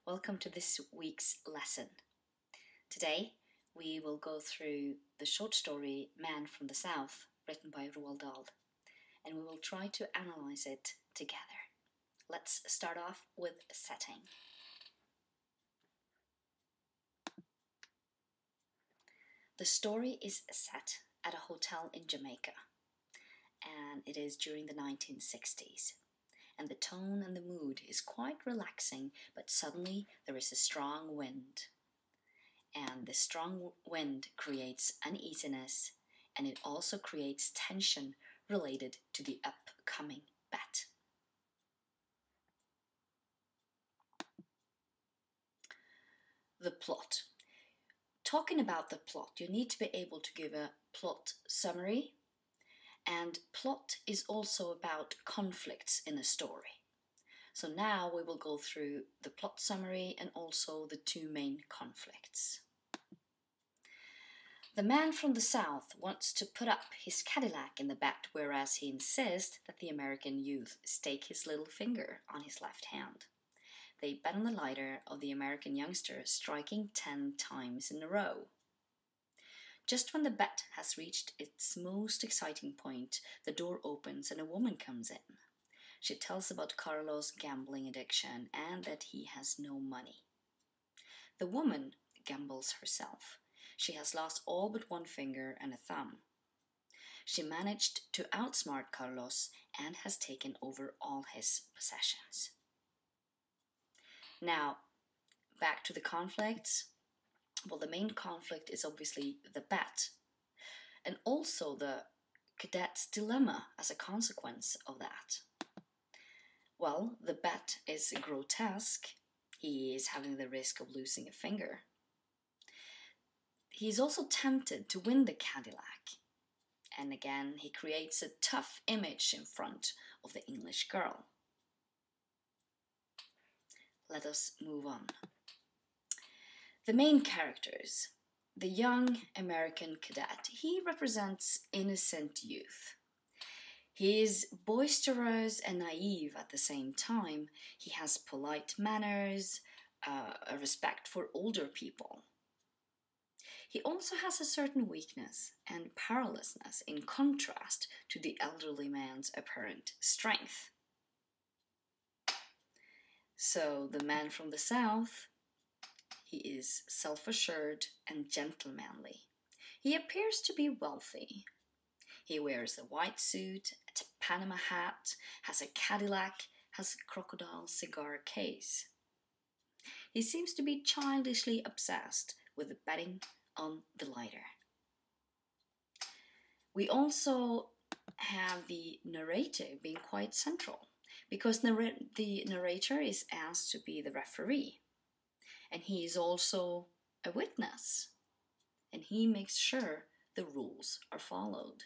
Welcome to this week's lesson. Today we will go through the short story Man from the South, written by Roald Dahl, and we will try to analyze it together. Let's start off with setting. The story is set at a hotel in Jamaica, and it is during the 1960s. And the tone and the mood is quite relaxing, but suddenly there is a strong wind. And the strong wind creates uneasiness, and it also creates tension related to the upcoming bet. The plot. Talking about the plot, you need to be able to give a plot summary, and plot is also about conflicts in a story. So now we will go through the plot summary and also the two main conflicts. The man from the South wants to put up his Cadillac in the bet, whereas he insists that the American youth stake his little finger on his left hand. They bet on the lighter of the American youngster striking 10 times in a row. Just when the bet has reached its most exciting point, the door opens and a woman comes in. She tells about Carlos' gambling addiction and that he has no money. The woman gambles herself. She has lost all but one finger and a thumb. She managed to outsmart Carlos and has taken over all his possessions. Now, back to the conflicts. Well, the main conflict is obviously the bet, and also the cadet's dilemma as a consequence of that. Well, the bet is grotesque. He is having the risk of losing a finger. He is also tempted to win the Cadillac. And again, he creates a tough image in front of the English girl. Let us move on. The main characters. The young American cadet. He represents innocent youth. He is boisterous and naive at the same time. He has polite manners, a respect for older people. He also has a certain weakness and powerlessness in contrast to the elderly man's apparent strength. So the man from the South, he is self-assured and gentlemanly. He appears to be wealthy. He wears a white suit, a Panama hat, has a Cadillac, has a crocodile cigar case. He seems to be childishly obsessed with the betting on the lighter. We also have the narrator being quite central, because the narrator is asked to be the referee, and he is also a witness, and he makes sure the rules are followed.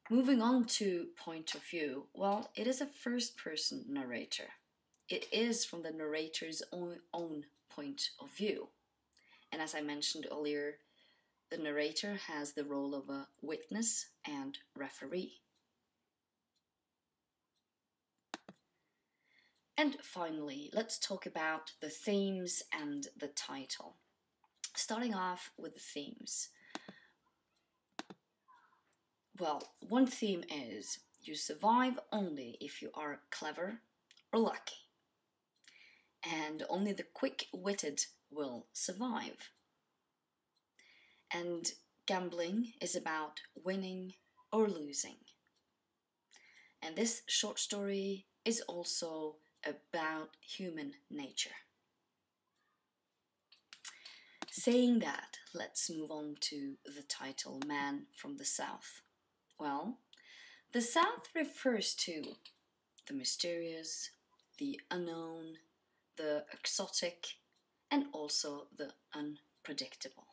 Moving on to point of view, well, it is a first-person narrator. It is from the narrator's own point of view. And as I mentioned earlier, the narrator has the role of a witness and referee. And finally, let's talk about the themes and the title. Starting off with the themes. Well, one theme is you survive only if you are clever or lucky. And only the quick-witted will survive. And gambling is about winning or losing. And this short story is also about human nature. Saying that, let's move on to the title, Man from the South. Well, the South refers to the mysterious, the unknown, the exotic, and also the unpredictable.